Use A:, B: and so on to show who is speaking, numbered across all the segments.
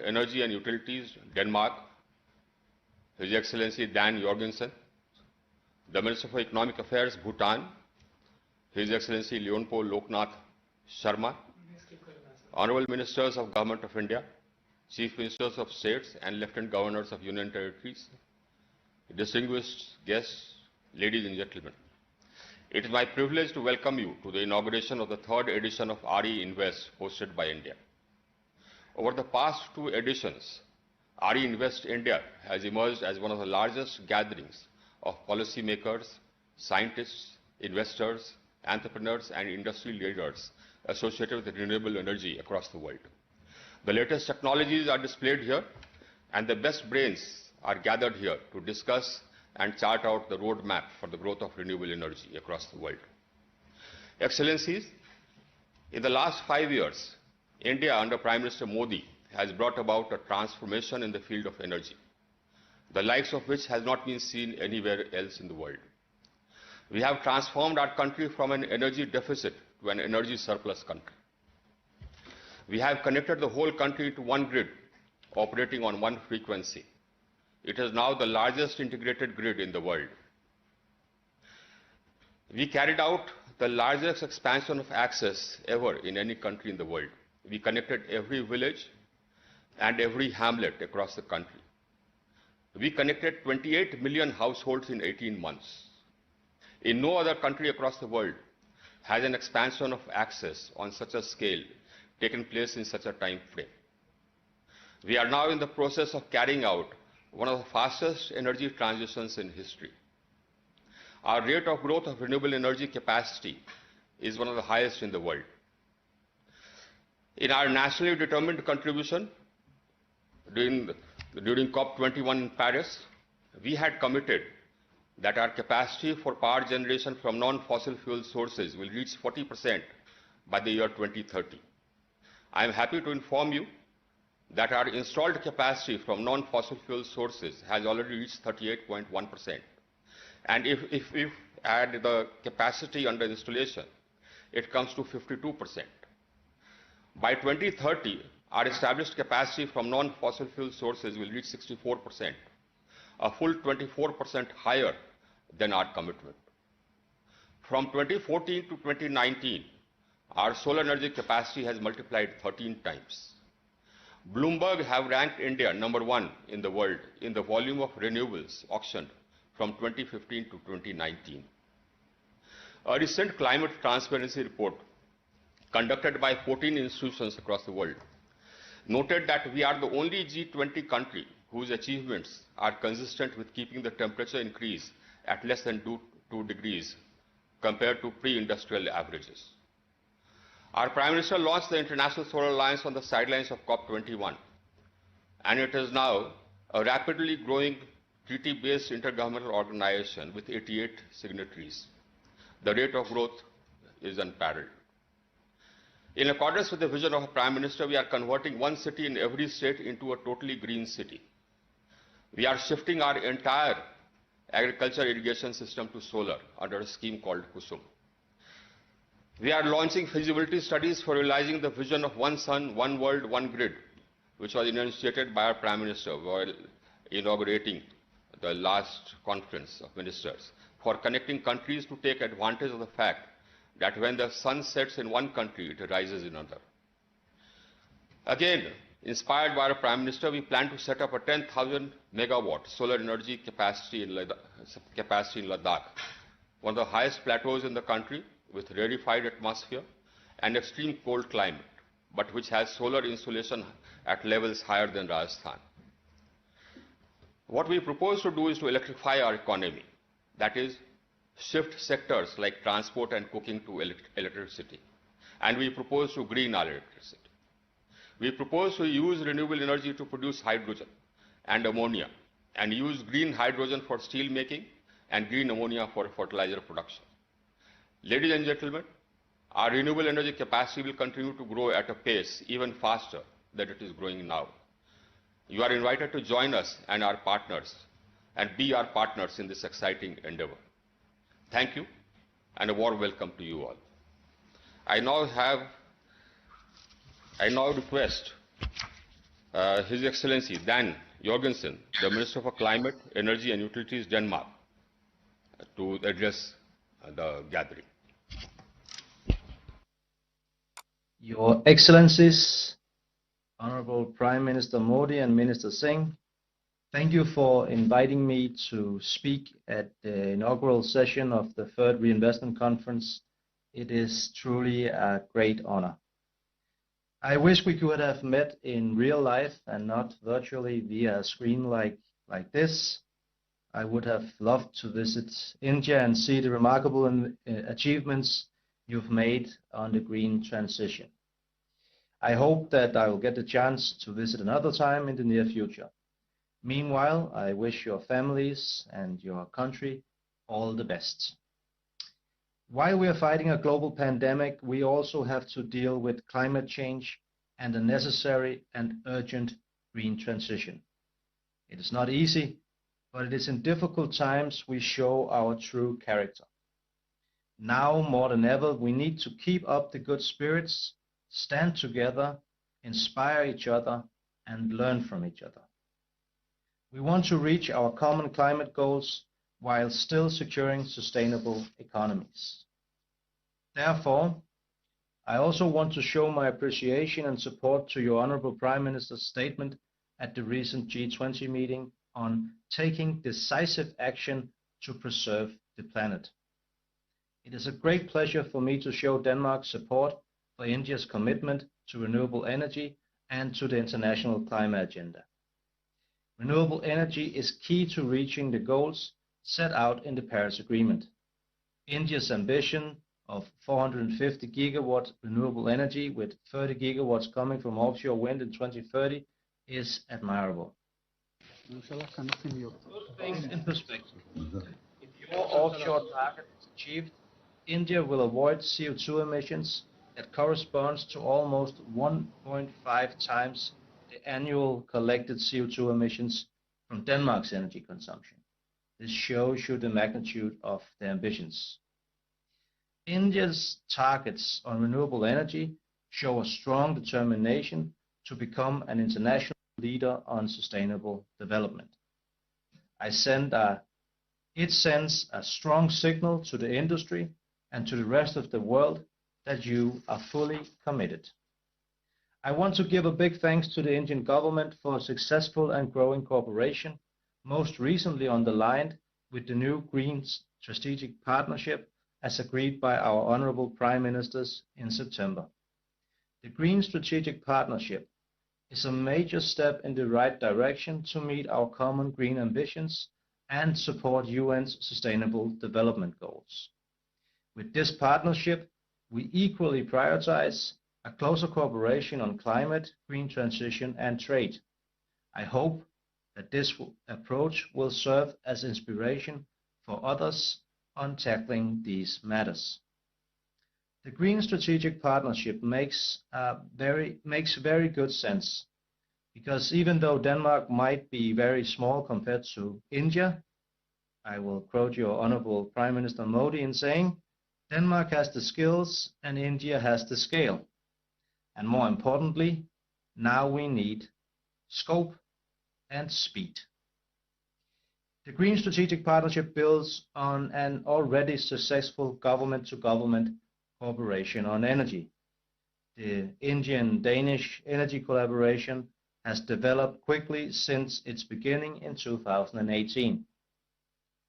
A: Energy and Utilities, Denmark, His Excellency Dan Jorgensen, the Minister for Economic Affairs, Bhutan, His Excellency Leonpo Loknath Sharma, Honorable Ministers of Government of India, Chief Ministers of States and Lieutenant Governors of Union Territories, distinguished guests, ladies and gentlemen. It is my privilege to welcome you to the inauguration of the third edition of RE Invest hosted by India. Over the past two editions, RE Invest India has emerged as one of the largest gatherings of policymakers, scientists, investors, entrepreneurs and industry leaders associated with renewable energy across the world. The latest technologies are displayed here and the best brains are gathered here to discuss and chart out the roadmap for the growth of renewable energy across the world. Excellencies, in the last 5 years, India under Prime Minister Modi has brought about a transformation in the field of energy, the likes of which has not been seen anywhere else in the world. We have transformed our country from an energy deficit to an energy surplus country. We have connected the whole country to one grid, operating on one frequency. It is now the largest integrated grid in the world. We carried out the largest expansion of access ever in any country in the world. We connected every village and every hamlet across the country. We connected 28 million households in 18 months. In no other country across the world has an expansion of access on such a scale taken place in such a time frame. We are now in the process of carrying out one of the fastest energy transitions in history. Our rate of growth of renewable energy capacity is one of the highest in the world. In our nationally determined contribution during COP21 in Paris, we had committed that our capacity for power generation from non-fossil fuel sources will reach 40% by the year 2030. I am happy to inform you that our installed capacity from non-fossil fuel sources has already reached 38.1%. And if we add the capacity under installation, it comes to 52%. By 2030, our established capacity from non-fossil fuel sources will reach 64%, a full 24% higher than our commitment. From 2014 to 2019, our solar energy capacity has multiplied 13 times. Bloomberg have ranked India #1 in the world in the volume of renewables auctioned from 2015 to 2019. A recent climate transparency report conducted by 14 institutions across the world noted that we are the only G20 country whose achievements are consistent with keeping the temperature increase at less than 2 degrees compared to pre-industrial averages. Our Prime Minister launched the International Solar Alliance on the sidelines of COP21, and it is now a rapidly growing treaty-based intergovernmental organization with 88 signatories. The rate of growth is unparalleled. In accordance with the vision of our Prime Minister, we are converting one city in every state into a totally green city. We are shifting our entire agriculture irrigation system to solar under a scheme called Kusum. We are launching feasibility studies for realizing the vision of one sun, one world, one grid, which was initiated by our Prime Minister while inaugurating the last conference of ministers, for connecting countries to take advantage of the fact that when the sun sets in one country, it rises in another. Again, inspired by our Prime Minister, we plan to set up a 10,000 megawatt solar energy capacity in Ladakh, one of the highest plateaus in the country, with rarefied atmosphere and extreme cold climate, but which has solar insolation at levels higher than Rajasthan. What we propose to do is to electrify our economy, that is, shift sectors like transport and cooking to electricity, and we propose to green our electricity. We propose to use renewable energy to produce hydrogen and ammonia, and use green hydrogen for steel making and green ammonia for fertilizer production. Ladies and gentlemen, our renewable energy capacity will continue to grow at a pace even faster than it is growing now. You are invited to join us and our partners and be our partners in this exciting endeavor. Thank you and a warm welcome to you all. I now request His Excellency Dan Jorgensen, the Minister for Climate, Energy and Utilities, Denmark, to address the gathering.
B: Your Excellencies, Honorable Prime Minister Modi and Minister Singh, thank you for inviting me to speak at the inaugural session of the Third Reinvestment Conference. It is truly a great honor. I wish we could have met in real life and not virtually via a screen like this. I would have loved to visit India and see the remarkable achievements you've made on the green transition. I hope that I will get the chance to visit another time in the near future. Meanwhile, I wish your families and your country all the best. While we are fighting a global pandemic, we also have to deal with climate change and the necessary and urgent green transition. It is not easy, but it is in difficult times we show our true character. Now more than ever, we need to keep up the good spirits, stand together, inspire each other, and learn from each other. We want to reach our common climate goals while still securing sustainable economies. Therefore, I also want to show my appreciation and support to your Honorable Prime Minister's statement at the recent G20 meeting on taking decisive action to preserve the planet. It is a great pleasure for me to show Denmark's support for India's commitment to renewable energy and to the international climate agenda. Renewable energy is key to reaching the goals set out in the Paris Agreement. India's ambition of 450 gigawatt renewable energy with 30 gigawatts coming from offshore wind in 2030 is admirable. Put things in perspective. If your offshore target is achieved, India will avoid CO2 emissions that corresponds to almost 1.5 times the annual collected CO2 emissions from Denmark's energy consumption. This shows you the magnitude of the ambitions. India's targets on renewable energy show a strong determination to become an international leader on sustainable development. It sends a strong signal to the industry and to the rest of the world that you are fully committed. I want to give a big thanks to the Indian government for a successful and growing cooperation, most recently underlined with the new Green Strategic Partnership as agreed by our Honorable Prime Ministers in September. The Green Strategic Partnership is a major step in the right direction to meet our common green ambitions and support UN's Sustainable Development Goals. With this partnership, we equally prioritize a closer cooperation on climate, green transition, and trade. I hope that this approach will serve as inspiration for others on tackling these matters. The Green Strategic Partnership makes very good sense, because even though Denmark might be very small compared to India, I will quote your Honorable Prime Minister Modi in saying, Denmark has the skills and India has the scale. And more importantly, now we need scope and speed. The Green Strategic Partnership builds on an already successful government-to-government cooperation on energy. The Indian-Danish energy collaboration has developed quickly since its beginning in 2018.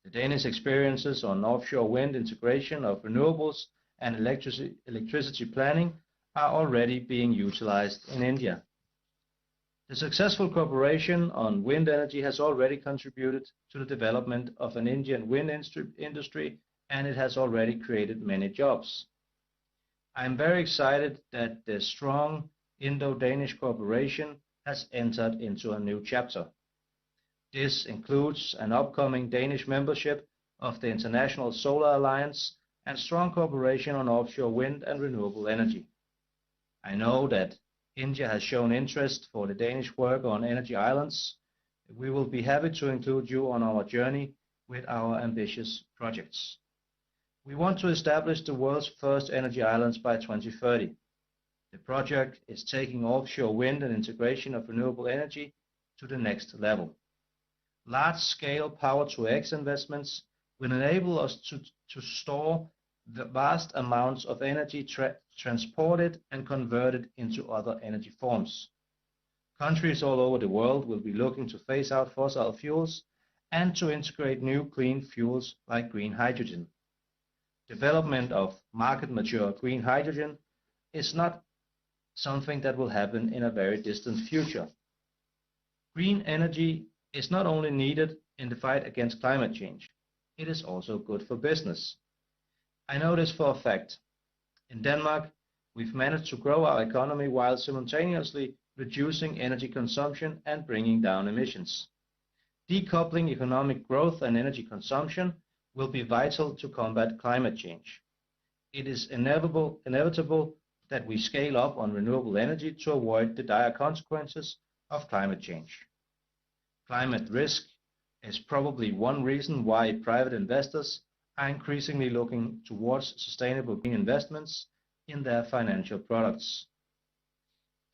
B: The Danish experiences on offshore wind integration of renewables and electricity planning are already being utilized in India. The successful cooperation on wind energy has already contributed to the development of an Indian wind industry, and it has already created many jobs. I am very excited that the strong Indo-Danish cooperation has entered into a new chapter. This includes an upcoming Danish membership of the International Solar Alliance and strong cooperation on offshore wind and renewable energy. I know that India has shown interest for the Danish work on energy islands. We will be happy to include you on our journey with our ambitious projects. We want to establish the world's first energy islands by 2030. The project is taking offshore wind and integration of renewable energy to the next level. Large-scale power-to-X investments will enable us to store the vast amounts of energy transported and converted into other energy forms. Countries all over the world will be looking to phase out fossil fuels and to integrate new clean fuels like green hydrogen. Development of market-mature green hydrogen is not something that will happen in a very distant future. Green energy is not only needed in the fight against climate change, it is also good for business. I know this for a fact. In Denmark, we've managed to grow our economy while simultaneously reducing energy consumption and bringing down emissions. Decoupling economic growth and energy consumption will be vital to combat climate change. It is inevitable that we scale up on renewable energy to avoid the dire consequences of climate change. Climate risk is probably one reason why private investors are increasingly looking towards sustainable green investments in their financial products.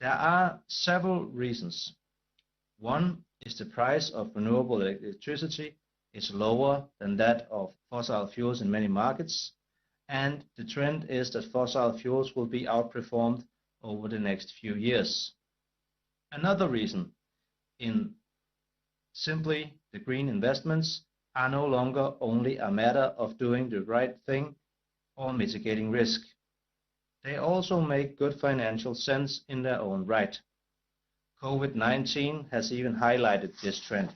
B: There are several reasons. One is the price of renewable electricity is lower than that of fossil fuels in many markets, and the trend is that fossil fuels will be outperformed over the next few years. Another reason in simply the green investments are no longer only a matter of doing the right thing or mitigating risk. They also make good financial sense in their own right. COVID-19 has even highlighted this trend.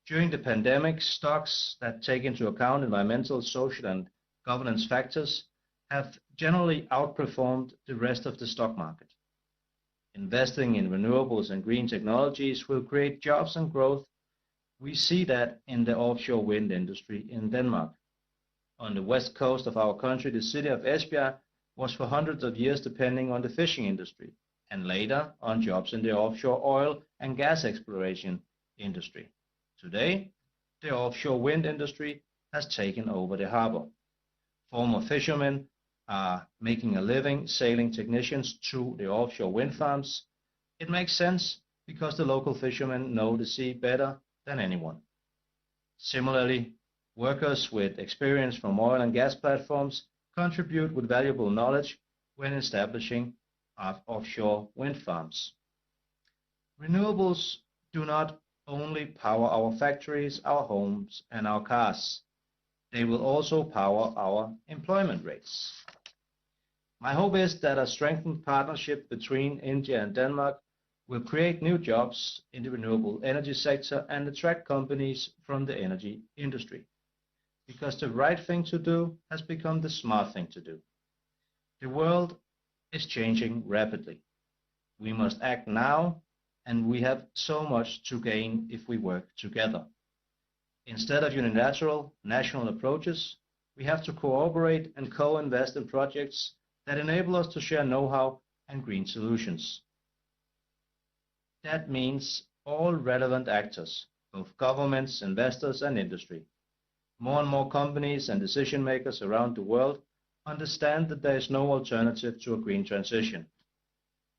B: During the pandemic, stocks that take into account environmental, social, and governance factors have generally outperformed the rest of the stock market. Investing in renewables and green technologies will create jobs and growth. We see that in the offshore wind industry in Denmark. On the west coast of our country, the city of Esbjerg was for hundreds of years depending on the fishing industry, and later on jobs in the offshore oil and gas exploration industry. Today, the offshore wind industry has taken over the harbor. Former fishermen are making a living sailing technicians to the offshore wind farms. It makes sense because the local fishermen know the sea better than anyone. Similarly, workers with experience from oil and gas platforms contribute with valuable knowledge when establishing offshore wind farms. Renewables do not only power our factories, our homes, and our cars. They will also power our employment rates. My hope is that a strengthened partnership between India and Denmark will create new jobs in the renewable energy sector and attract companies from the energy industry. Because the right thing to do has become the smart thing to do. The world is changing rapidly. We must act now, and we have so much to gain if we work together. Instead of unilateral national approaches, we have to cooperate and co-invest in projects that enable us to share know-how and green solutions. That means all relevant actors, both governments, investors, and industry. More and more companies and decision makers around the world understand that there is no alternative to a green transition.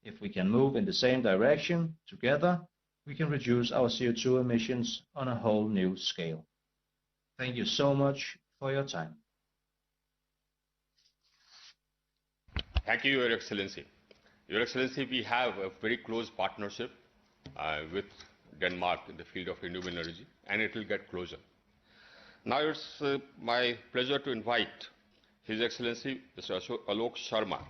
B: If we can move in the same direction together, we can reduce our CO2 emissions on a whole new scale. Thank you so much for your time.
A: Thank you, Your Excellency. Your Excellency, we have a very close partnership with Denmark in the field of renewable energy, and it will get closer. Now it's my pleasure to invite His Excellency Mr. Alok Sharma,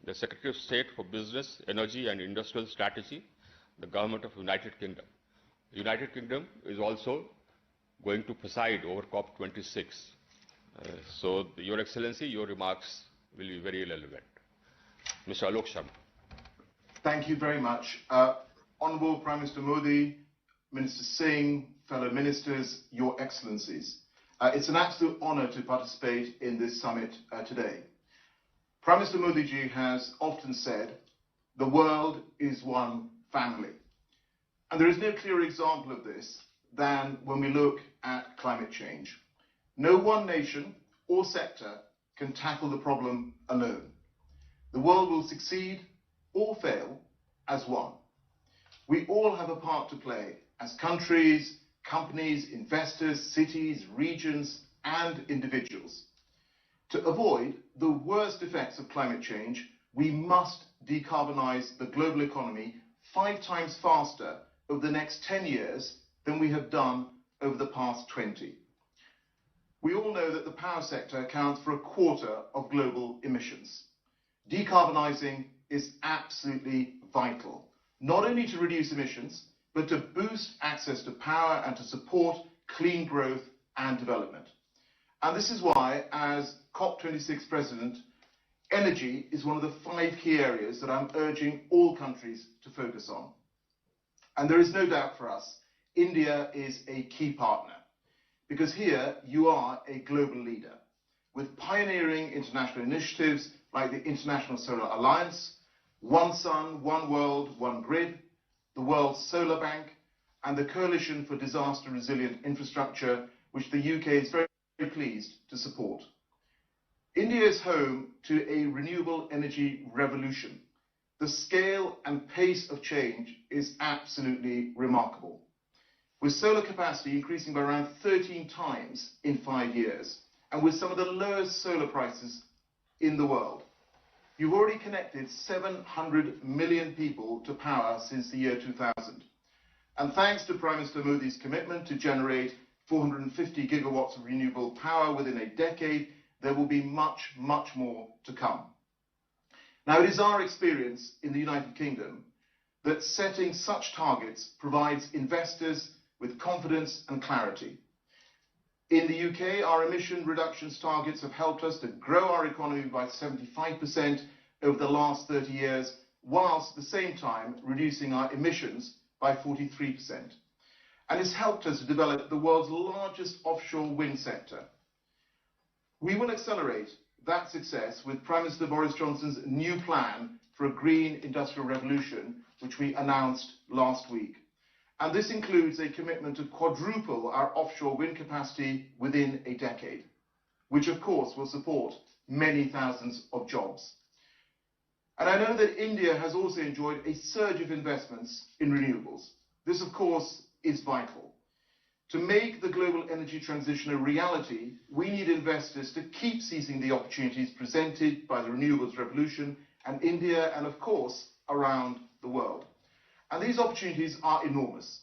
A: the Secretary of State for Business, Energy and Industrial Strategy, the Government of United Kingdom. The United Kingdom is also going to preside over COP26. So, Your Excellency, your remarks will be very relevant. Mr. Alok Sharma.
C: Thank you very much. Honourable Prime Minister Modi, Minister Singh, fellow ministers, Your Excellencies. It's an absolute honour to participate in this summit today. Prime Minister Modi ji has often said, the world is one family. And there is no clearer example of this than when we look at climate change. No one nation or sector can tackle the problem alone. The world will succeed or fail as one. We all have a part to play as countries, companies, investors, cities, regions, and individuals. To avoid the worst effects of climate change, we must decarbonize the global economy 5 times faster over the next 10 years than we have done over the past 20. We all know that the power sector accounts for 1/4 of global emissions. Decarbonizing is absolutely vital, not only to reduce emissions, but to boost access to power and to support clean growth and development. And this is why, as COP26 President, energy is one of the 5 key areas that I'm urging all countries to focus on. And there is no doubt for us, India is a key partner, because here you are a global leader, with pioneering international initiatives like the International Solar Alliance, One Sun, One World, One Grid, the World Solar Bank, and the Coalition for Disaster Resilient Infrastructure, which the UK is very pleased to support. India is home to a renewable energy revolution. The scale and pace of change is absolutely remarkable, with solar capacity increasing by around 13 times in 5 years, and with some of the lowest solar prices in the world. You've already connected 700 million people to power since the year 2000. And thanks to Prime Minister Modi's commitment to generate 450 gigawatts of renewable power within a decade, there will be much, much more to come. Now, it is our experience in the United Kingdom that setting such targets provides investors with confidence and clarity. In the UK, our emission reductions targets have helped us to grow our economy by 75% over the last 30 years, whilst at the same time reducing our emissions by 43%. And it's helped us to develop the world's largest offshore wind sector. We will accelerate that success with Prime Minister Boris Johnson's new plan for a green industrial revolution, which we announced last week. And this includes a commitment to quadruple our offshore wind capacity within a decade, which of course will support many thousands of jobs. And I know that India has also enjoyed a surge of investments in renewables. This of course is vital. To make the global energy transition a reality, we need investors to keep seizing the opportunities presented by the renewables revolution and India and of course around the world. And these opportunities are enormous.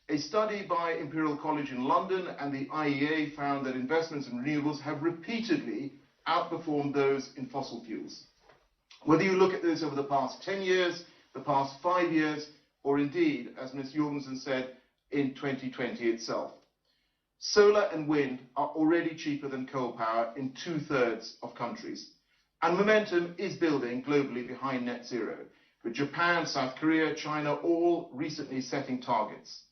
C: A study by Imperial College in London and the IEA found that investments in renewables have repeatedly outperformed those in fossil fuels. Whether you look at this over the past 10 years, the past 5 years, or indeed, as Ms. Jorgensen said, in 2020 itself. Solar and wind are already cheaper than coal power in 2/3 of countries. And momentum is building globally behind net zero, with Japan, South Korea, China all recently setting targets.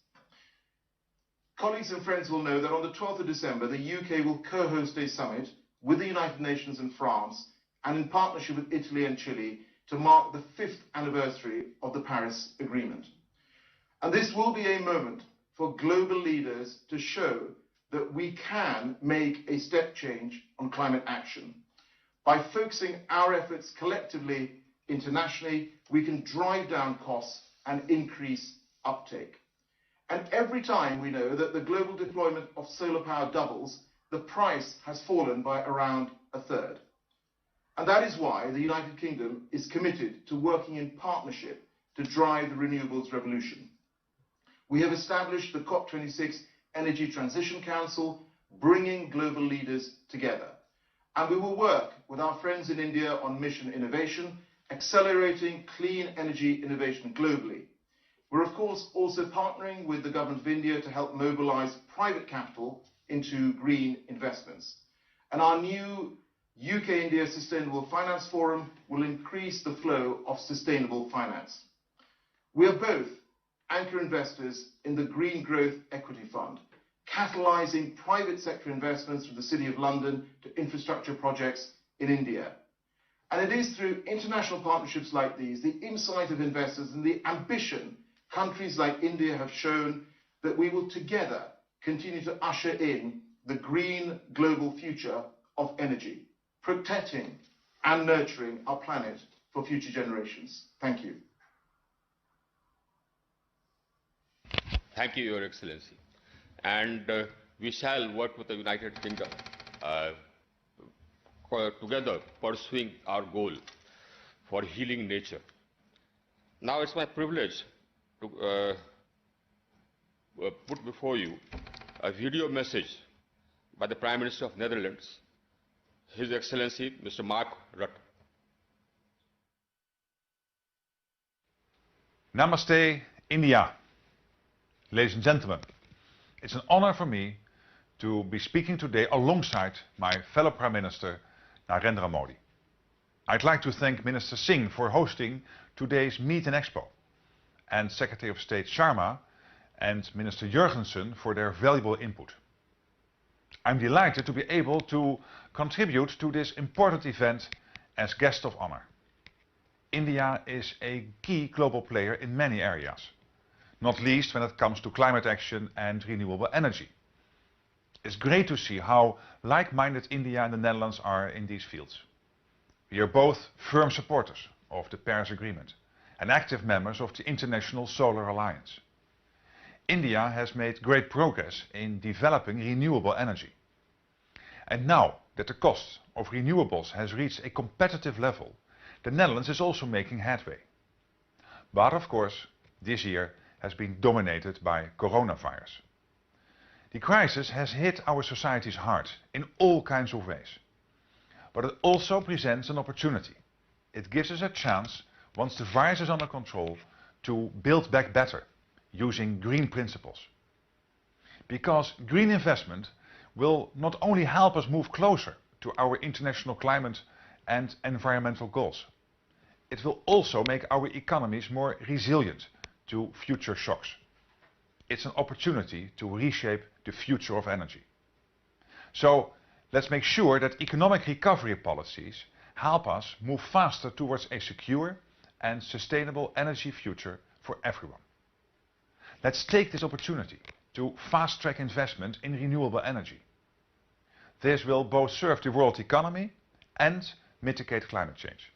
C: Colleagues and friends will know that on the 12th of December, the UK will co-host a summit with the United Nations and France, and in partnership with Italy and Chile, to mark the 5th anniversary of the Paris Agreement. And this will be a moment for global leaders to show that we can make a step change on climate action. By focusing our efforts collectively internationally, we can drive down costs and increase uptake. And every time we know that the global deployment of solar power doubles, the price has fallen by around 1/3. And that is why the United Kingdom is committed to working in partnership to drive the renewables revolution. We have established the COP26 Energy Transition Council, bringing global leaders together. And we will work with our friends in India on mission innovation, accelerating clean energy innovation globally. We're of course also partnering with the government of India to help mobilize private capital into green investments. And our new UK-India Sustainable Finance Forum will increase the flow of sustainable finance. We are both anchor investors in the Green Growth Equity Fund, catalysing private sector investments from the City of London to infrastructure projects in India. And it is through international partnerships like these, the insight of investors and the ambition countries like India have shown, that we will together continue to usher in the green global future of energy, protecting and nurturing our planet for future generations. Thank you.
A: Thank you, Your Excellency. And we shall work with the United Kingdom together pursuing our goal for healing nature. Now it's my privilege to put before you a video message by the Prime Minister of Netherlands, His Excellency Mr. Mark Rutte.
D: Namaste, India. Ladies and gentlemen, it's an honor for me to be speaking today alongside my fellow Prime Minister, Narendra Modi. I'd like to thank Minister Singh for hosting today's Meet and Expo, and Secretary of State Sharma and Minister Jurgensen for their valuable input. I'm delighted to be able to contribute to this important event as guest of honor. India is a key global player in many areas, not least when it comes to climate action and renewable energy. It's great to see how like-minded India and the Netherlands are in these fields. We are both firm supporters of the Paris Agreement and active members of the International Solar Alliance. India has made great progress in developing renewable energy. And now that the cost of renewables has reached a competitive level, the Netherlands is also making headway. But of course, this year has been dominated by coronavirus. The crisis has hit our societies hard in all kinds of ways. But it also presents an opportunity. It gives us a chance, once the virus is under control, to build back better, using green principles. Because green investment will not only help us move closer to our international climate and environmental goals, it will also make our economies more resilient to future shocks. It's an opportunity to reshape the future of energy. So let's make sure that economic recovery policies help us move faster towards a secure and sustainable energy future for everyone. Let's take this opportunity to fast-track investment in renewable energy. This will both serve the world economy and mitigate climate change.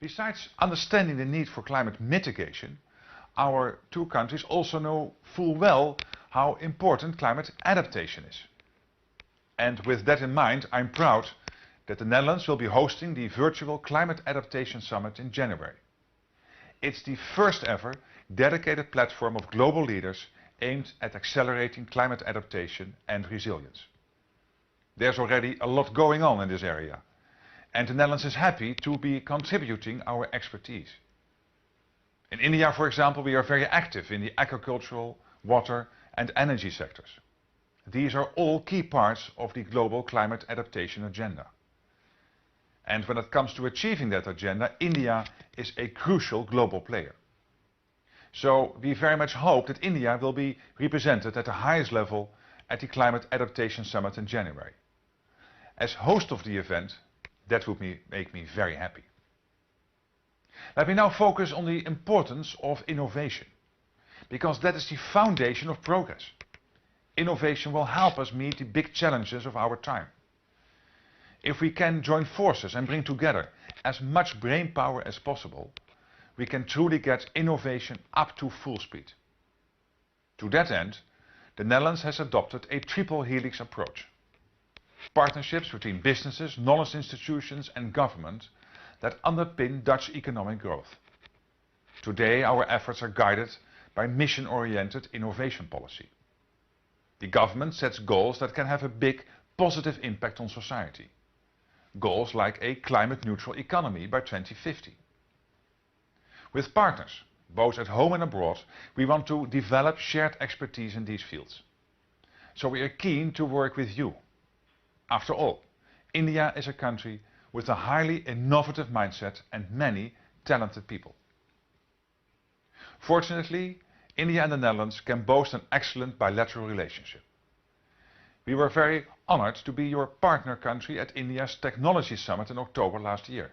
D: Besides understanding the need for climate mitigation, our two countries also know full well how important climate adaptation is. And with that in mind, I'm proud that the Netherlands will be hosting the virtual Climate Adaptation Summit in January. It's the first ever dedicated platform of global leaders aimed at accelerating climate adaptation and resilience. There's already a lot going on in this area, and the Netherlands is happy to be contributing our expertise. In India, for example, we are very active in the agricultural, water and energy sectors. These are all key parts of the global climate adaptation agenda. And when it comes to achieving that agenda, India is a crucial global player. So we very much hope that India will be represented at the highest level at the Climate Adaptation Summit in January. As host of the event, that would make me very happy. Let me now focus on the importance of innovation, because that is the foundation of progress. Innovation will help us meet the big challenges of our time. If we can join forces and bring together as much brain power as possible, we can truly get innovation up to full speed. To that end, the Netherlands has adopted a triple helix approach. Partnerships between businesses, knowledge institutions and government that underpin Dutch economic growth. Today, our efforts are guided by mission-oriented innovation policy. The government sets goals that can have a big positive impact on society. Goals like a climate-neutral economy by 2050. With partners, both at home and abroad, we want to develop shared expertise in these fields. So we are keen to work with you. After all, India is a country with a highly innovative mindset and many talented people. Fortunately, India and the Netherlands can boast an excellent bilateral relationship. We were very honored to be your partner country at India's Technology Summit in October last year.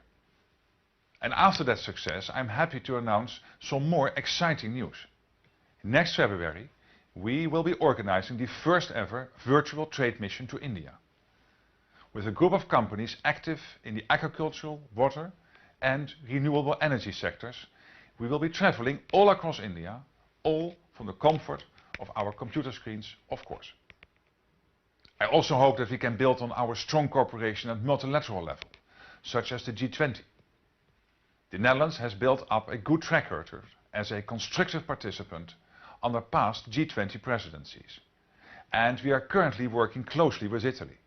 D: And after that success, I'm happy to announce some more exciting news. Next February, we will be organizing the first ever virtual trade mission to India, with a group of companies active in the agricultural, water and renewable energy sectors, we will be traveling all across India, all from the comfort of our computer screens, of course. I also hope that we can build on our strong cooperation at multilateral level, such as the G20. The Netherlands has built up a good track record as a constructive participant under past G20 presidencies, and we are currently working closely with Italy.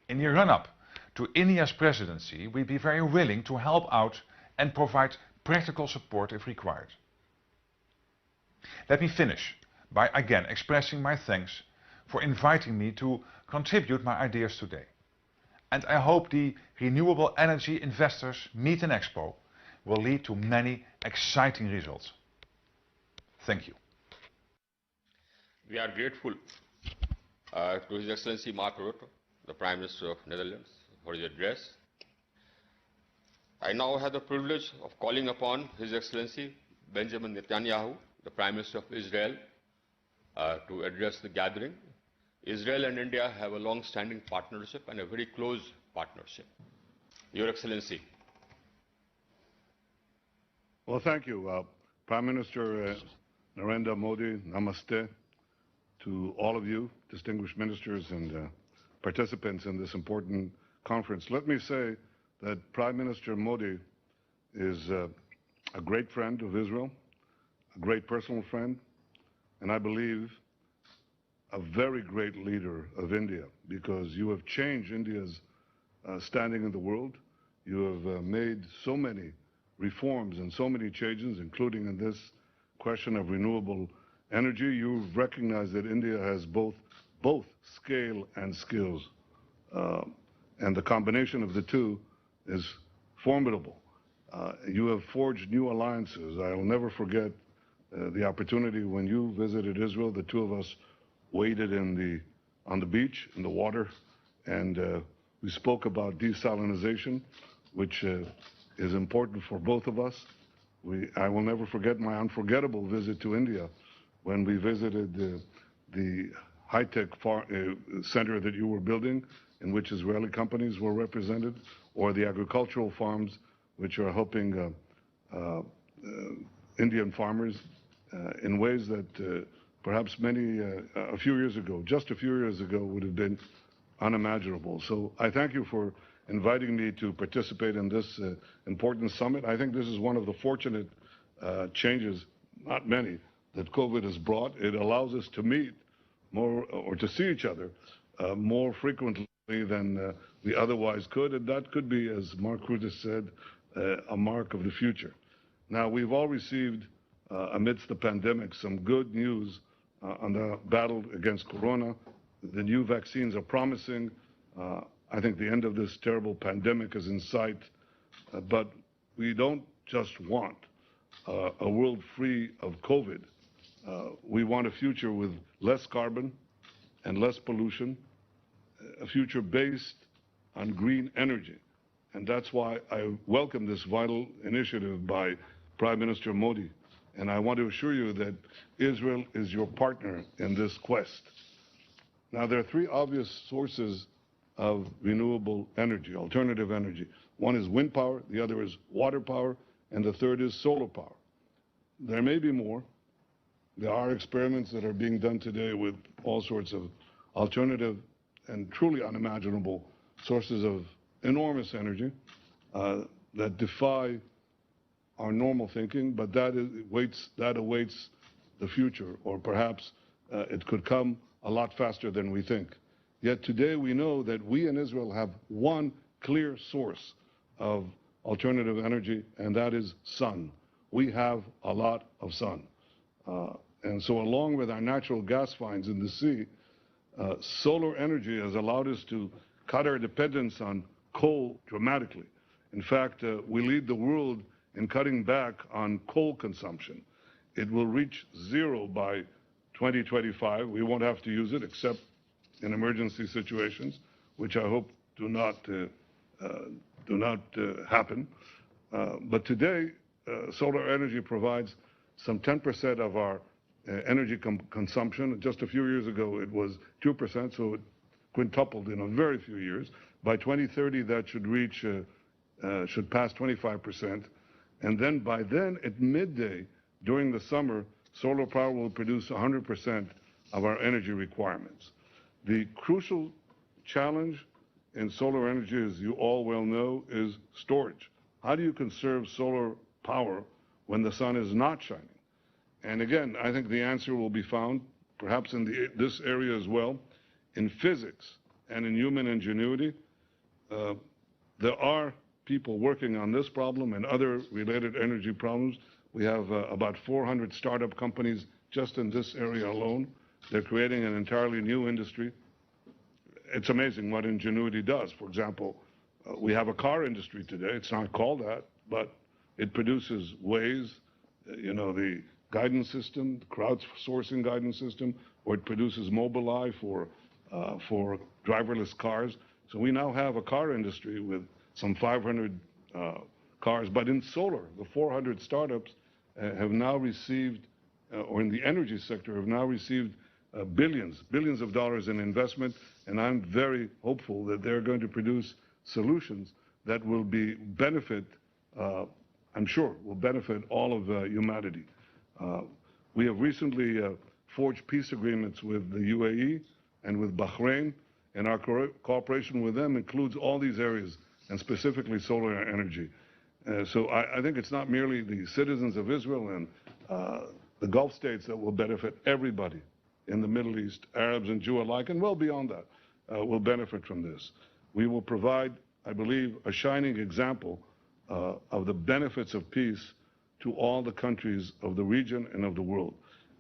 D: In the run-up to India's presidency, we'll be very willing to help out and provide practical support if required. Let me finish by again expressing my thanks for inviting me to contribute my ideas today. And I hope the Renewable Energy Investors Meet and Expo will lead to many exciting results. Thank you.
A: We are grateful to His Excellency Mark Rutte, the Prime Minister of Netherlands, for his address. I now have the privilege of calling upon His Excellency Benjamin Netanyahu, the Prime Minister of Israel, to address the gathering. Israel and India have a long-standing partnership and a very close partnership. Your Excellency.
E: Well, thank you. Prime Minister Narendra Modi, namaste to all of you, distinguished ministers and participants in this important conference. Let me say that Prime Minister Modi is a great friend of Israel, a great personal friend, and I believe a very great leader of India, because you have changed India's standing in the world. You have made so many reforms and so many changes, including in this question of renewable energy. You've recognized that India has both scale and skills, and the combination of the two is formidable. You have forged new alliances. I will never forget the opportunity when you visited Israel. The two of us waded on the beach, in the water, and we spoke about desalinization, which is important for both of us. I will never forget my unforgettable visit to India when we visited the high-tech center that you were building, in which Israeli companies were represented, or the agricultural farms which are helping Indian farmers in ways that perhaps a few years ago, just a few years ago, would have been unimaginable. So I thank you for inviting me to participate in this important summit. I think this is one of the fortunate changes, not many, that COVID has brought. It allows us to meet more, or to see each other more frequently than we otherwise could, and that could be, as Mark Rutte said, a mark of the future. Now, we've all received, amidst the pandemic, some good news on the battle against corona. The new vaccines are promising. I think the end of this terrible pandemic is in sight, but we don't just want a world free of COVID. We want a future with less carbon and less pollution, a future based on green energy. And that's why I welcome this vital initiative by Prime Minister Modi. And I want to assure you that Israel is your partner in this quest. Now, there are three obvious sources of renewable energy, alternative energy. One is wind power, the other is water power, and the third is solar power. There may be more. There are experiments that are being done today with all sorts of alternative and truly unimaginable sources of enormous energy that defy our normal thinking, but that awaits the future, or perhaps it could come a lot faster than we think. Yet today we know that we in Israel have one clear source of alternative energy, and that is sun. We have a lot of sun. And so along with our natural gas finds in the sea, solar energy has allowed us to cut our dependence on coal dramatically. In fact, we lead the world in cutting back on coal consumption. It will reach zero by 2025. We won't have to use it except in emergency situations, which I hope do not happen. But today, solar energy provides some 10% of our energy consumption. Just a few years ago, it was 2%, so it quintupled in a very few years. By 2030, that should reach should pass 25%. And then by then, at midday, during the summer, solar power will produce 100% of our energy requirements. The crucial challenge in solar energy, as you all well know, is storage. How do you conserve solar power when the sun is not shining? And again, I think the answer will be found, perhaps in this area as well, in physics and in human ingenuity. There are people working on this problem and other related energy problems. We have about 400 startup companies just in this area alone. They're creating an entirely new industry. It's amazing what ingenuity does. For example, we have a car industry today. It's not called that, but it produces Waze, the guidance system, the crowdsourcing guidance system, or it produces Mobileye for driverless cars. So we now have a car industry with some 500 cars. But in solar, the 400 startups have now received, or in the energy sector, have now received billions of dollars in investment, and I'm very hopeful that they're going to produce solutions that will benefit, I'm sure, will benefit all of humanity. We have recently forged peace agreements with the UAE and with Bahrain, and our cooperation with them includes all these areas, and specifically solar energy. So I think it's not merely the citizens of Israel and the Gulf states that will benefit. Everybody in the Middle East, Arabs and Jew alike, and well beyond that, will benefit from this. We will provide, I believe, a shining example of the benefits of peace to all the countries of the region and of the world.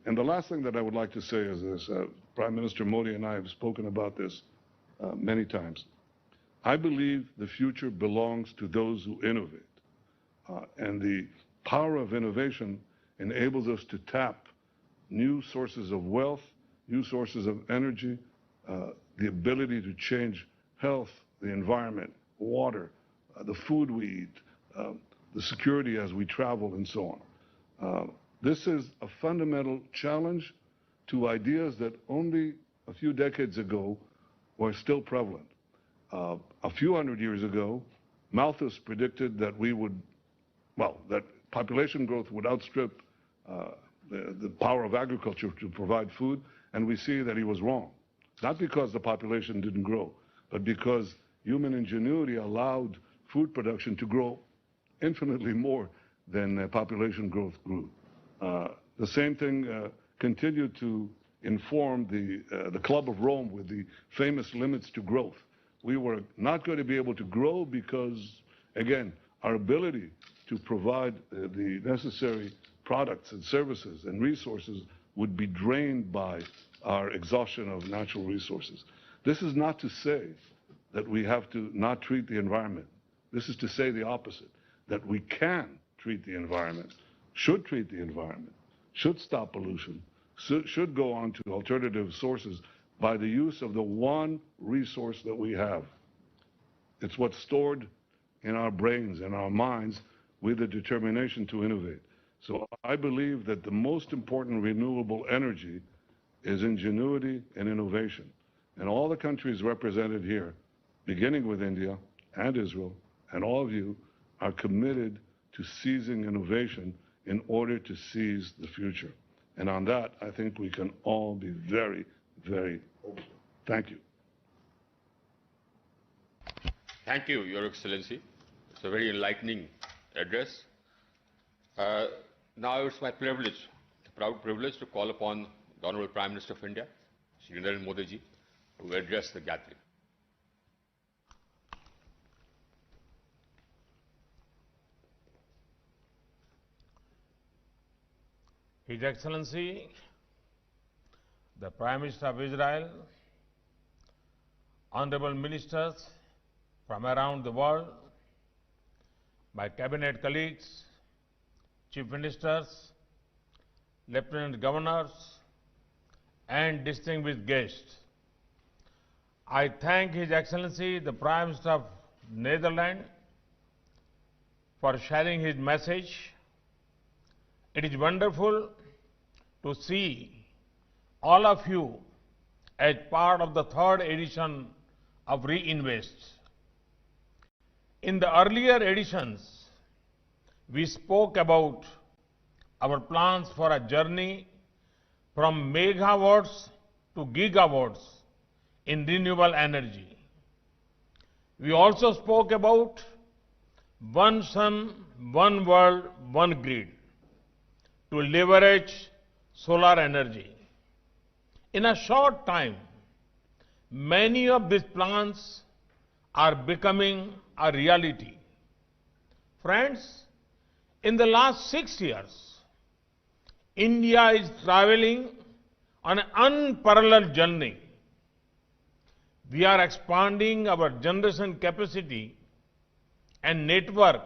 E: And the last thing that I would like to say is this. Prime Minister Modi and I have spoken about this many times. I believe the future belongs to those who innovate. And the power of innovation enables us to tap new sources of wealth, new sources of energy, the ability to change health, the environment, water, the food we eat, the security as we travel, and so on. This is a fundamental challenge to ideas that only a few decades ago were still prevalent. A few hundred years ago, Malthus predicted that that population growth would outstrip the power of agriculture to provide food, and we see that he was wrong. Not because the population didn't grow, but because human ingenuity allowed food production to grow infinitely more than population growth grew. The same thing continued to inform the Club of Rome with the famous limits to growth. We were not going to be able to grow because, again, our ability to provide the necessary products and services and resources would be drained by our exhaustion of natural resources. This is not to say that we have to not treat the environment. This is to say the opposite, that we can treat the environment, should treat the environment, should stop pollution, should go on to alternative sources by the use of the one resource that we have. It's what's stored in our brains and our minds with the determination to innovate. So I believe that the most important renewable energy is ingenuity and innovation. And all the countries represented here, beginning with India and Israel, and all of you, are committed to seizing innovation in order to seize the future. And on that, I think we can all be very, very hopeful. Thank you.
A: Thank you, Your Excellency. It's a very enlightening address. Now it's my privilege, proud privilege, to call upon the Honorable Prime Minister of India, Shri Narendra Modi ji, to address the gathering.
F: His Excellency, the Prime Minister of Israel, honorable ministers from around the world, my cabinet colleagues, chief ministers, lieutenant governors, and distinguished guests. I thank His Excellency, the Prime Minister of Netherlands, for sharing his message. It is wonderful to see all of you as part of the third edition of Reinvest. In the earlier editions, we spoke about our plans for a journey from megawatts to gigawatts in renewable energy. We also spoke about one sun, one world, one grid to leverage solar energy. In a short time, many of these plans are becoming a reality. Friends, in the last 6 years, India is traveling on an unparalleled journey. We are expanding our generation capacity and network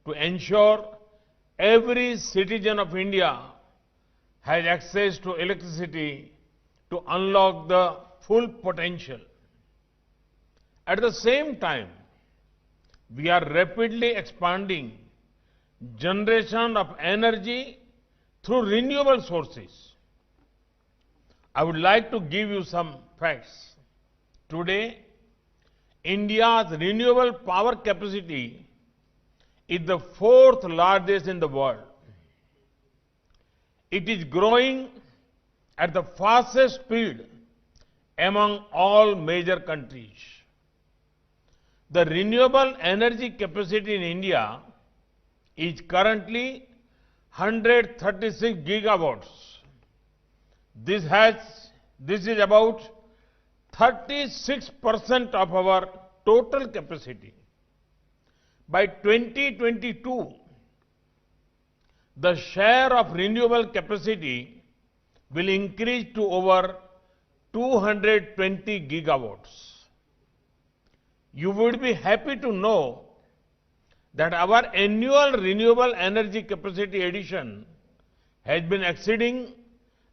F: to ensure every citizen of India has access to electricity to unlock the full potential. At the same time, we are rapidly expanding generation of energy through renewable sources. I would like to give you some facts. Today, India's renewable power capacity is the 4th largest in the world. It is growing at the fastest speed among all major countries. The renewable energy capacity in India is currently 136 gigawatts. This is about 36% of our total capacity. By 2022, the share of renewable capacity will increase to over 220 gigawatts. You would be happy to know that our annual renewable energy capacity addition has been exceeding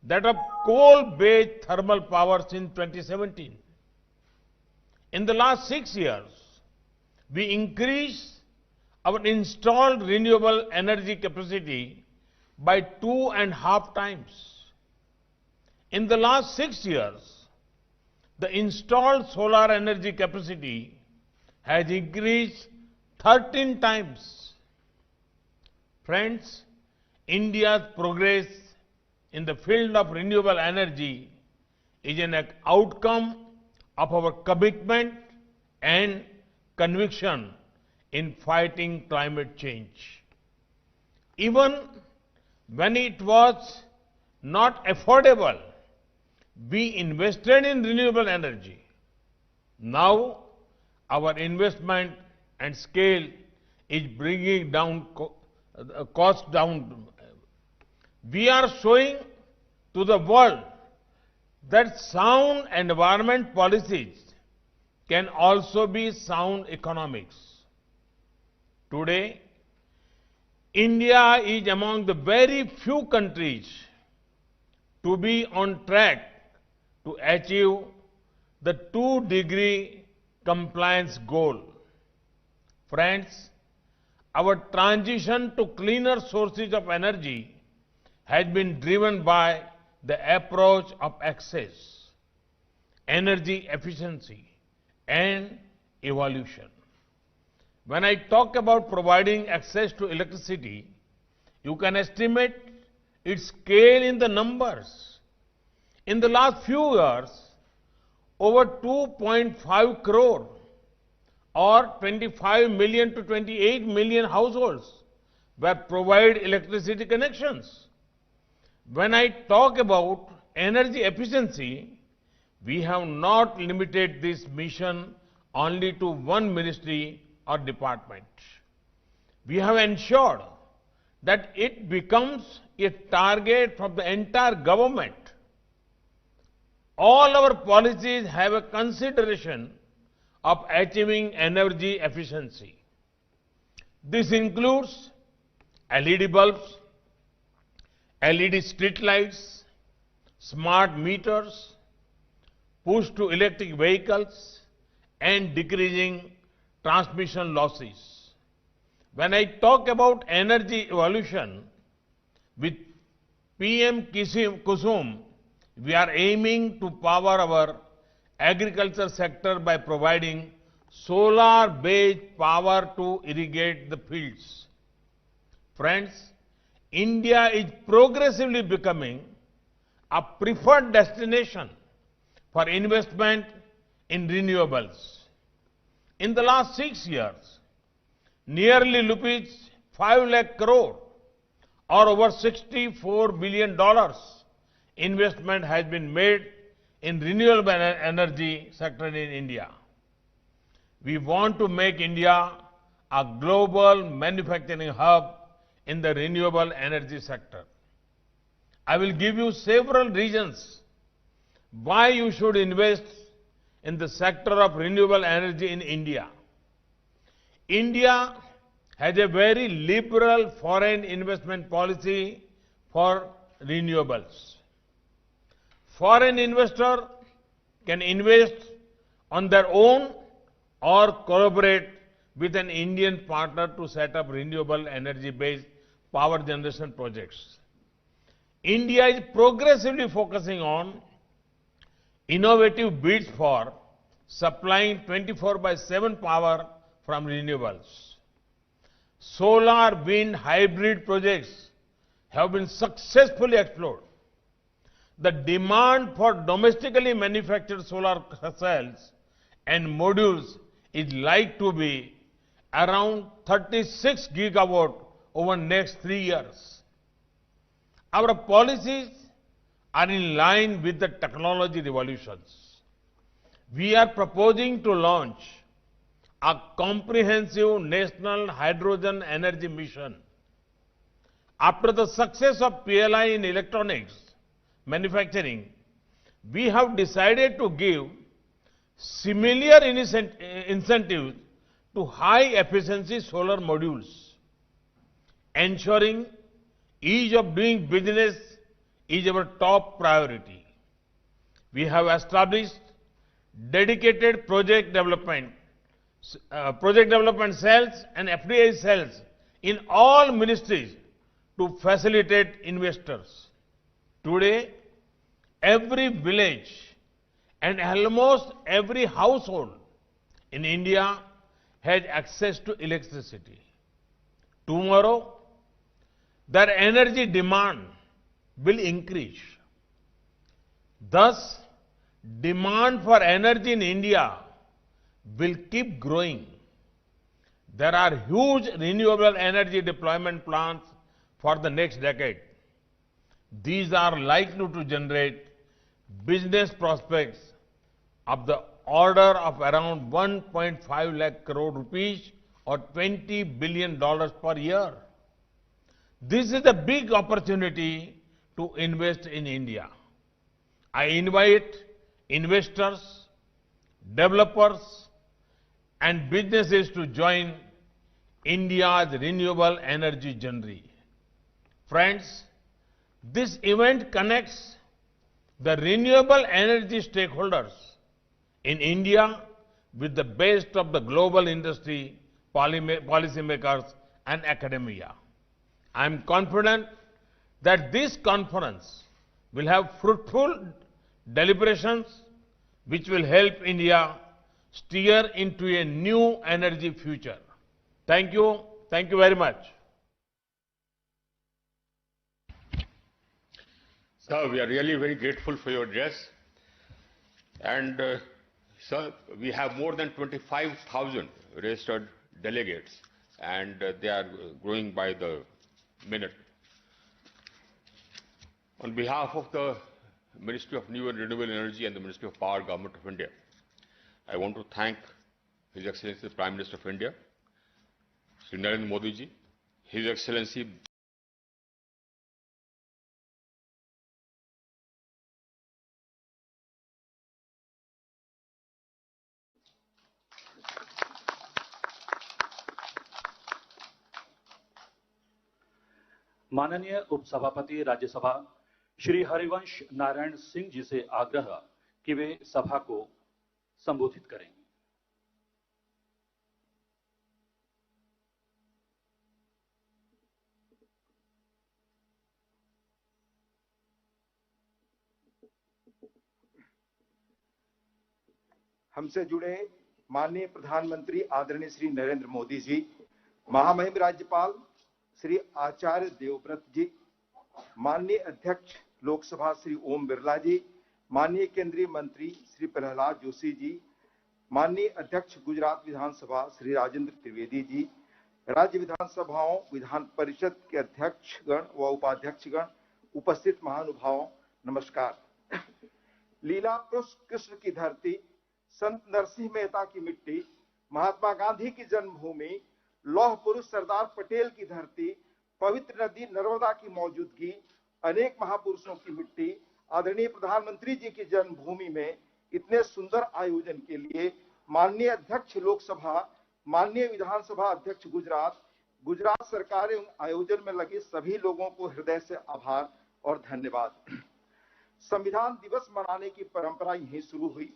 F: that of coal-based thermal power since 2017. In the last 6 years, we increased our installed renewable energy capacity by 2.5 times. In the last 6 years, the installed solar energy capacity has increased 13 times. Friends, India's progress in the field of renewable energy is an outcome of our commitment and conviction in fighting climate change. Even when it was not affordable, we invested in renewable energy. Now, our investment and scale is bringing down cost down. We are showing to the world that sound environment policies can also be sound economics. Today, India is among the very few countries to be on track to achieve the 2-degree compliance goal. Friends, our transition to cleaner sources of energy has been driven by the approach of access, energy efficiency, and evolution. When I talk about providing access to electricity, you can estimate its scale in the numbers. In the last few years, over 2.5 crore or 25 million to 28 million households were provided electricity connections. When I talk about energy efficiency, we have not limited this mission only to one ministry or department. We have ensured that it becomes a target for the entire government. All our policies have a consideration of achieving energy efficiency. This includes LED bulbs, LED street lights, smart meters, push to electric vehicles, and decreasing transmission losses. When I talk about energy evolution, with PM Kusum, we are aiming to power our agriculture sector by providing solar-based power to irrigate the fields. Friends, India is progressively becoming a preferred destination for investment in renewables. In the last 6 years, nearly rupees 5 lakh crore or over $64 billion investment has been made in renewable energy sector in India. We want to make India a global manufacturing hub in the renewable energy sector. I will give you several reasons why you should invest in the sector of renewable energy in India. India has a very liberal foreign investment policy for renewables. Foreign investor can invest on their own or collaborate with an Indian partner to set up renewable energy-based power generation projects. India is progressively focusing on innovative bids for supplying 24/7 power from renewables. Solar wind hybrid projects have been successfully explored. The demand for domestically manufactured solar cells and modules is likely to be around 36 gigawatt over the next 3 years. Our policies are in line with the technology revolutions. We are proposing to launch a comprehensive national hydrogen energy mission. After the success of PLI in electronics manufacturing, we have decided to give similar incentives to high-efficiency solar modules. Ensuring ease of doing business is our top priority. We have established dedicated project development cells and FDI cells in all ministries to facilitate investors. Today, every village and almost every household in India has access to electricity. Tomorrow, their energy demand will increase. Thus, demand for energy in India will keep growing. There are huge renewable energy deployment plans for the next decade. These are likely to generate business prospects of the order of around 1.5 lakh crore rupees or $20 billion per year. This is a big opportunity to invest in India. I invite investors, developers, and businesses to join India's renewable energy journey. Friends, this event connects the renewable energy stakeholders in India with the best of the global industry, policymakers, and academia. I am confident that this conference will have fruitful deliberations which will help India steer into a new energy future. Thank you. Thank you very much.
A: Sir, we are really very grateful for your address. And, sir, we have more than 25,000 registered delegates, and they are growing by the minute. On behalf of the Ministry of New and Renewable Energy and the Ministry of Power, Government of India, I want to thank His Excellency the Prime Minister of India, Shri Narendra Modi ji, His Excellency
G: माननीय उपसभापति राज्यसभा श्री हरिवंश नारायण सिंह जी से आग्रह कि वे सभा को संबोधित करें।
H: हमसे जुड़े माननीय प्रधानमंत्री आदरणीय श्री नरेंद्र मोदी जी, महामहिम राज्यपाल श्री आचार्य देवव्रत जी, माननीय अध्यक्ष लोकसभा श्री ओम बिरला जी, माननीय केंद्रीय मंत्री श्री प्रहलाद जोशी जी, माननीय अध्यक्ष गुजरात विधानसभा श्री राजेंद्र त्रिवेदी जी, राज्य विधानसभाओं विधान परिषद के अध्यक्षगण व उपाध्यक्षगण, उपस्थित महानुभावों, नमस्कार। लीला पुरुष कृष्ण की धरती, संत नरसिंह मेहता की मिट्टी, महात्मा गांधी की जन्मभूमि, लौह पुरुष सरदार पटेल की धरती, पवित्र नदी नर्मदा की मौजूदगी, अनेक महापुरुषों की मिट्टी, आदरणीय प्रधानमंत्री जी की जन्मभूमि में इतने सुंदर आयोजन के लिए माननीय अध्यक्ष लोकसभा, माननीय विधानसभा अध्यक्ष गुजरात सरकार एवं आयोजन में लगे सभी लोगों को हृदय से आभार और धन्यवाद। संविधान दिवस मनाने की परंपरा यहीं शुरू हुई।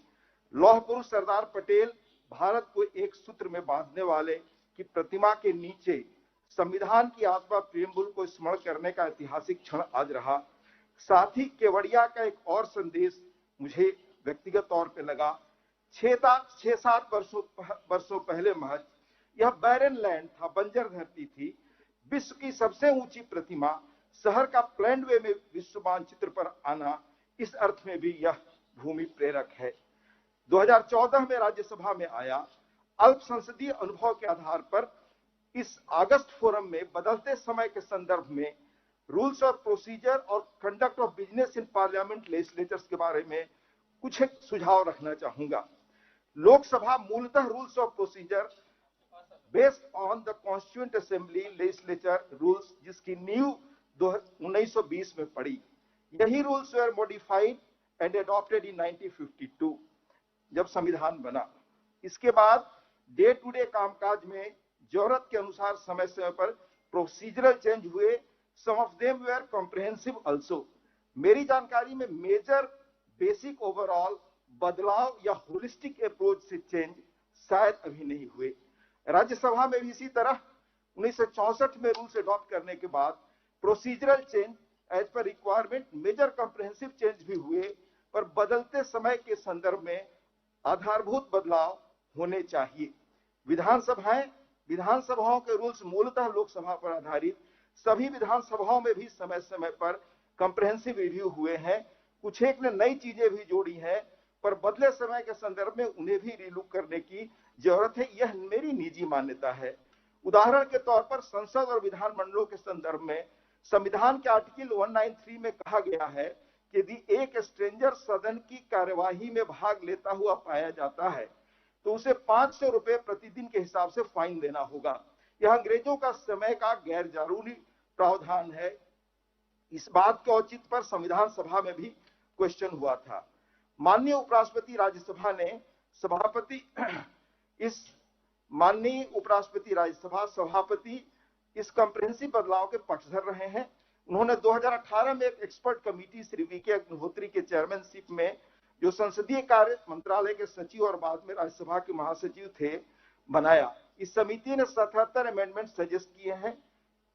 H: लौह पुरुष सरदार पटेल भारत को एक सूत्र में बांधने वाले की प्रतिमा के नीचे संविधान की आत्मा प्रेमबुल को स्मरण करने का ऐतिहासिक क्षण आज रहा। साथ ही केवड़िया का एक और संदेश मुझे व्यक्तिगत तौर पे लगा। 6-7 वर्षों पहले महज यह बैरन लैंड था, बंजर धरती थी। विश्व की सबसे ऊंची प्रतिमा शहर का प्लैन्ड वे में विश्व मानचित्र पर आना, इस अर्थ में भी यह भूमि प्रेरक है। 2014 में राज्यसभा में आया। अल्प संसदीय अनुभव के आधार पर इस अगस्त फोरम में बदलते समय के संदर्भ में रूल्स ऑफ प्रोसीजर और conduct of business in parliament legislatures के बारे में कुछ एक सुझाव रखना चाहूंगा। लोकसभा मूलतः rules of procedure based on the constituent assembly legislature rules, जिसकी नींव 1920 में पड़ी। यही rules were modified and adopted in 1952 जब संविधान बना। इसके बाद डे टू डे कामकाज में जरूरत के अनुसार समय समय पर प्रोसीजरल चेंज हुए। Some of them were comprehensive also. मेरी जानकारी में मेजर बेसिक ओवरऑल बदलाव या होलिस्टिक अप्रोच से चेंज शायद अभी नहीं हुए। राज्यसभा में भी इसी तरह 1964 में रूल्स अडॉप्ट करने के बाद procedural change as per requirement major comprehensive change भी हुए, पर बदलते समय के संदर्भ में आधारभूत बदलाव होने चाहिए। विधानसभाओं के रूल्स मूलतः लोकसभा पर आधारित। सभी विधानसभाओं में भी समय समय पर कॉम्प्रिहेंसिव रिव्यू हुए हैं। कुछ एक ने नई चीजें भी जोड़ी हैं, पर बदले समय के संदर्भ में उन्हें भी रिलुक करने की जरूरत है। यह मेरी निजी मान्यता है। उदाहरण के तौर पर संसद और विधानमंडलों के संदर्भ में संविधान के आर्टिकल 193 में कहा गया है कि यदि एक स्ट्रेंजर सदन की कार्यवाही में भाग लेता हुआ पाया जाता है तो उसे 500 रुपए प्रतिदिन के हिसाब से फाइन देना होगा। यह अंग्रेजों का समय का गैर जरूरी प्रावधान है। इस बात के औचित्य पर संविधान सभा में भी क्वेश्चन हुआ था। माननीय उपराष्ट्रपति राज्यसभा ने सभापति इस कॉम्प्रिहेंसिव बदलाव के पक्षधर रहे हैं। उन्होंने 2018 में एक expert committee Shri V K Agnihotri के चेयरमैनशिप में, जो संसदीय कार्य मंत्रालय के सचिव और बाद में राज्यसभा के महासचिव थे, बनाया। इस समिति ने 77 अमेंडमेंट सजेस्ट किए हैं,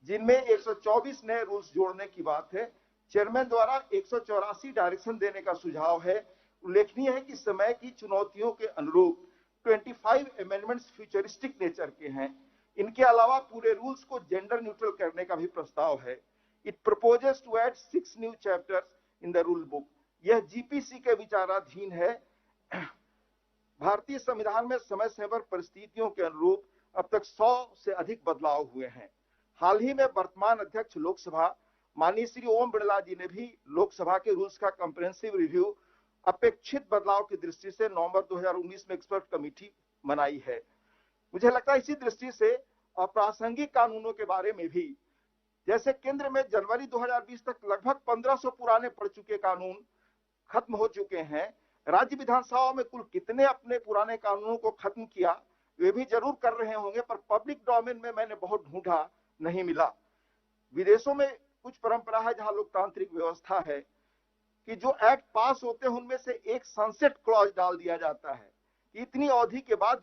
H: जिनमें 124 नए रूल्स जोड़ने की बात है। चेयरमैन द्वारा 184 डायरेक्शन देने का सुझाव है। उल्लेखनीय है कि समय की चुनौतियों के अनुरूप 25 अमेंडमेंट्स फ्यूचरिस्टिक नेचर के हैं। इनके अलावा पूरे रूल्स को जेंडर न्यूट्रल करने का भी प्रस्ताव है। It proposes to add 6 new chapters in the rule book. यह जीपीसी के विचाराधीन है। भारतीय संविधान में समय समय पर परिस्थितियों के अनुरूप अब तक 100 से अधिक बदलाव हुए हैं। हाल ही में वर्तमान अध्यक्ष लोकसभा माननीय श्री ओम बिरला जी ने भी लोकसभा के रूल्स का कॉम्प्रिहेंसिव रिव्यू अपेक्षित बदलाव की दृष्टि से नवंबर 2019 में एक्सपर्ट कमेटी बनाई है। मुझे लगता है इसी दृष्टि से अप्रासंगिक कानूनों के बारे में भी, जैसे केंद्र में जनवरी 2020 तक लगभग 1500 पुराने पड़ चुके कानून खत्म हो चुके हैं। राज्य विधानसभाओं में कुल कितने अपने पुराने कानूनों को खत्म किया वे भी जरूर कर रहे होंगे, पर पब्लिक डोमेन में मैंने बहुत ढूंढा, नहीं मिला। विदेशों में कुछ परंपरा है जहां लोकतांत्रिक व्यवस्था है कि जो एक्ट पास होते हैं उनमें से एक सनसेट क्लॉज डाल दिया जाता है कि इतनी अवधि के बाद